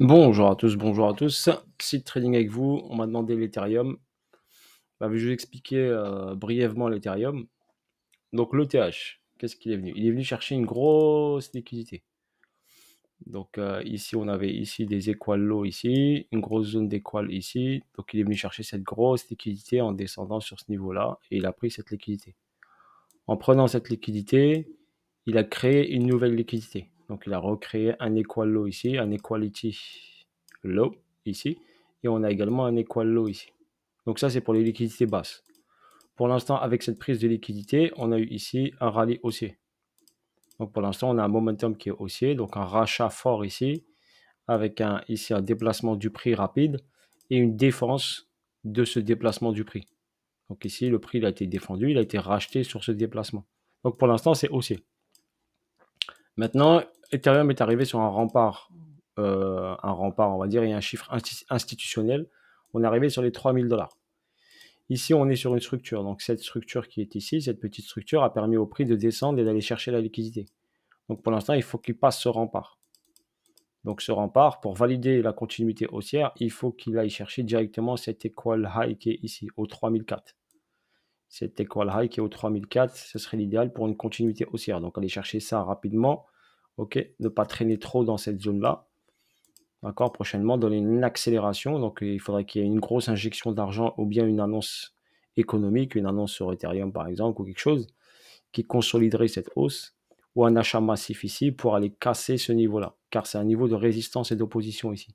Bonjour à tous, bonjour à tous. Site Trading avec vous. On m'a demandé l'Ethereum. Je vais vous expliquer brièvement l'Ethereum. Donc l'ETH, qu'est-ce qu'il est venu? Il est venu chercher une grosse liquidité. Donc ici, on avait ici des equal low ici, une grosse zone d'équal ici. Donc il est venu chercher cette grosse liquidité en descendant sur ce niveau-là et il a pris cette liquidité. En prenant cette liquidité, il a créé une nouvelle liquidité. Donc il a recréé un equal low ici, un equality low ici, et on a également un equal low ici. Donc ça, c'est pour les liquidités basses. Pour l'instant, avec cette prise de liquidité, on a eu ici un rallye haussier. Donc pour l'instant, on a un momentum qui est haussier, donc un rachat fort ici, avec ici un déplacement du prix rapide et une défense de ce déplacement du prix. Donc ici, le prix il a été défendu, il a été racheté sur ce déplacement. Donc pour l'instant, c'est haussier. Maintenant, Ethereum est arrivé sur un rempart, on va dire, et un chiffre institutionnel. On est arrivé sur les 3000 $. Ici, on est sur une structure. Donc cette structure qui est ici, cette petite structure, a permis au prix de descendre et d'aller chercher la liquidité. Donc pour l'instant, il faut qu'il passe ce rempart. Donc ce rempart, pour valider la continuité haussière, il faut qu'il aille chercher directement cet equal high qui est ici, au 3004. Cet equal high qui est au 3004, ce serait l'idéal pour une continuité haussière. Donc aller chercher ça rapidement. Ok, ne pas traîner trop dans cette zone-là. D'accord, prochainement, donner une accélération. Donc il faudrait qu'il y ait une grosse injection d'argent ou bien une annonce économique, une annonce sur Ethereum par exemple, ou quelque chose qui consoliderait cette hausse, ou un achat massif ici pour aller casser ce niveau-là, car c'est un niveau de résistance et d'opposition ici.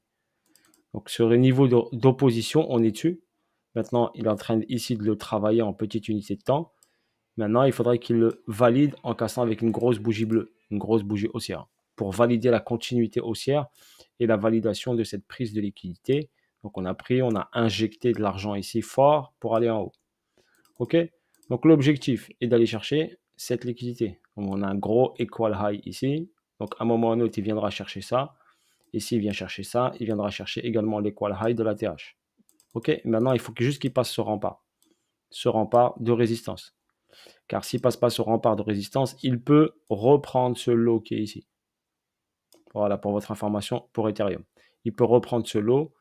Donc sur le niveau d'opposition, on est dessus. Maintenant, il est en train ici de le travailler en petite unité de temps. Maintenant, il faudrait qu'il le valide en cassant avec une grosse bougie bleue, une grosse bougie haussière, pour valider la continuité haussière et la validation de cette prise de liquidité. Donc on a injecté de l'argent ici fort pour aller en haut. OK? Donc l'objectif est d'aller chercher cette liquidité. Donc, on a un gros equal high ici. Donc à un moment ou à un autre, il viendra chercher ça. Et s'il vient chercher ça, il viendra chercher également l'equal high de la TH. OK? Maintenant, il faut juste qu'il passe ce rempart de résistance. Car s'il ne passe pas ce rempart de résistance, il peut reprendre ce lot qui est ici. Voilà pour votre information pour Ethereum. Il peut reprendre ce lot.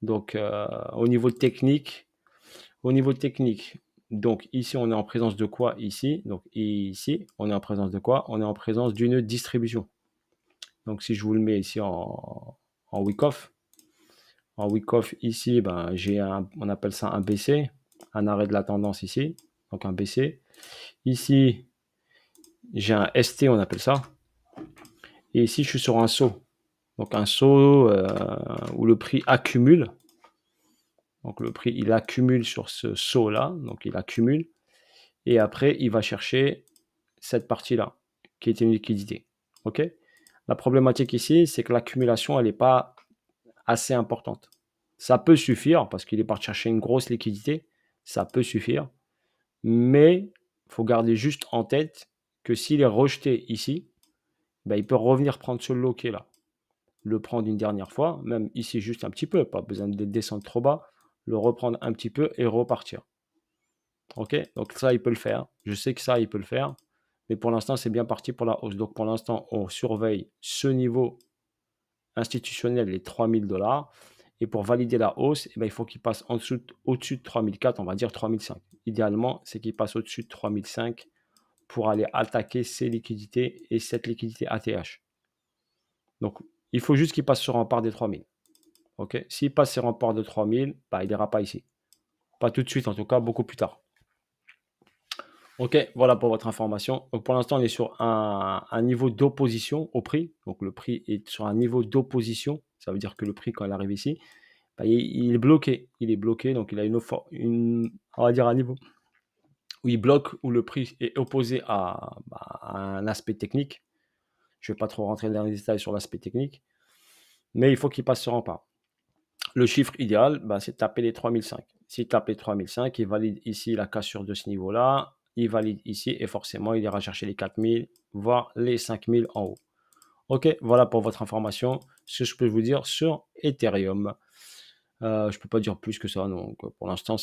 Donc au niveau technique, donc ici on est en présence de quoi ici? Donc ici on est en présence de quoi? On est en présence d'une distribution. Donc si je vous le mets ici en week-off, ici, on appelle ça un BC, un arrêt de la tendance ici, donc un BC. Ici, j'ai un ST, on appelle ça. Et ici, je suis sur un saut. Donc un saut où le prix accumule. Donc le prix, il accumule sur ce saut-là. Donc il accumule. Et après, il va chercher cette partie-là, qui est une liquidité. OK? La problématique ici, c'est que l'accumulation, elle n'est pas assez importante. Ça peut suffire, parce qu'il est parti chercher une grosse liquidité. Ça peut suffire. Mais il faut garder juste en tête que s'il est rejeté ici, il peut revenir prendre ce lot qui est là. Le prendre une dernière fois, même ici juste un petit peu, pas besoin de descendre trop bas, le reprendre un petit peu et repartir. Ok, donc ça il peut le faire. Je sais que ça il peut le faire, mais pour l'instant c'est bien parti pour la hausse. Donc pour l'instant on surveille ce niveau institutionnel, les 3000 $. Et pour valider la hausse, il faut qu'il passe au-dessus de 3004, on va dire 3005. Idéalement, c'est qu'il passe au-dessus de 3005 pour aller attaquer ces liquidités et cette liquidité ATH. Donc, il faut juste qu'il passe sur rempart des 3000. Ok, s'il passe ces remparts de 3000, il n'ira pas ici. Pas tout de suite, en tout cas, beaucoup plus tard. Ok, voilà pour votre information. Donc pour l'instant, on est sur un niveau d'opposition au prix. Donc le prix est sur un niveau d'opposition. Ça veut dire que le prix, quand il arrive ici, il est bloqué. Il est bloqué, donc il a on va dire un niveau où il bloque, où le prix est opposé à un aspect technique. Je ne vais pas trop rentrer dans les détails sur l'aspect technique, mais il faut qu'il passe ce rempart. Le chiffre idéal, c'est de taper les 3005. S'il tape les 3005, il valide ici la cassure de ce niveau-là, il valide ici et forcément, il ira chercher les 4000, voire les 5000 en haut. Ok, voilà pour votre information, ce que je peux vous dire sur Ethereum. Je ne peux pas dire plus que ça, donc pour l'instant,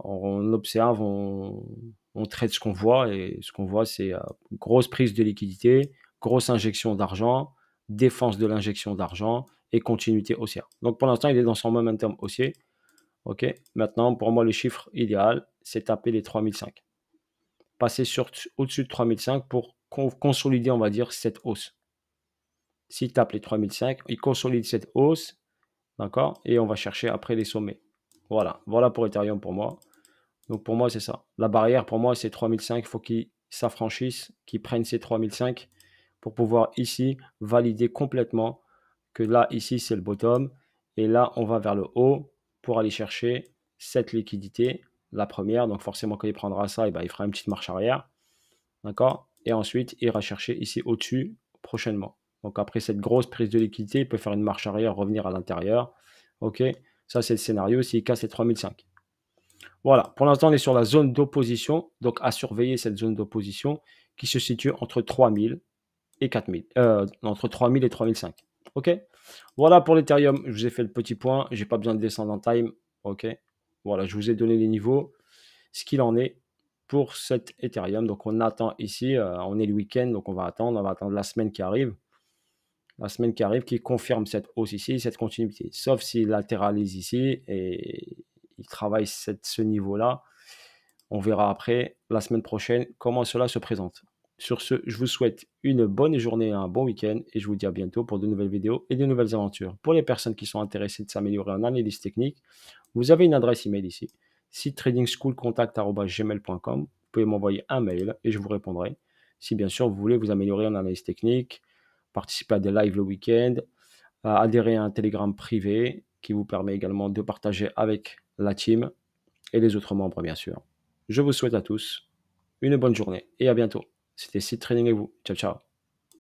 on observe, on traite ce qu'on voit, et ce qu'on voit, c'est grosse prise de liquidité, grosse injection d'argent, défense de l'injection d'argent, et continuité haussière. Donc pour l'instant, il est dans son momentum haussier. Ok, maintenant pour moi le chiffre idéal, c'est taper les 3005. Passer au-dessus de 3005 pour consolider, on va dire, cette hausse. S'il tape les 3005, il consolide cette hausse, d'accord, et on va chercher après les sommets. Voilà, voilà pour Ethereum pour moi. Donc pour moi, c'est ça. La barrière pour moi, c'est 3005. Il faut qu'il s'affranchisse, qu'il prenne ces 3005 pour pouvoir ici valider complètement que là, ici, c'est le bottom. Et là, on va vers le haut pour aller chercher cette liquidité, la première. Donc forcément, quand il prendra ça, et ben, il fera une petite marche arrière. D'accord? Et ensuite, il ira chercher ici au-dessus prochainement. Donc après cette grosse prise de liquidité, il peut faire une marche arrière, revenir à l'intérieur. Ok? Ça, c'est le scénario s'il casse les 3005. Voilà, pour l'instant, on est sur la zone d'opposition, donc à surveiller cette zone d'opposition qui se situe entre 3000 et 4000, entre 3000 et 3005. Ok, voilà pour l'Ethereum, je vous ai fait le petit point, j'ai pas besoin de descendre en time. Ok, voilà, je vous ai donné les niveaux, ce qu'il en est pour cet Ethereum. Donc on attend ici, on est le week-end, donc on va attendre la semaine qui arrive. La semaine qui arrive qui confirme cette hausse ici, cette continuité. Sauf s'il latéralise ici et il travaille ce niveau-là. On verra après, la semaine prochaine, comment cela se présente. Sur ce, je vous souhaite une bonne journée et un bon week-end et je vous dis à bientôt pour de nouvelles vidéos et de nouvelles aventures. Pour les personnes qui sont intéressées de s'améliorer en analyse technique, vous avez une adresse email ici, site-trading-school-contact@gmail.com. Vous pouvez m'envoyer un mail et je vous répondrai. Si bien sûr vous voulez vous améliorer en analyse technique, participer à des lives le week-end, adhérer à un Telegram privé qui vous permet également de partager avec la team et les autres membres bien sûr. Je vous souhaite à tous une bonne journée et à bientôt. C'était Seed Trading et vous. Ciao, ciao.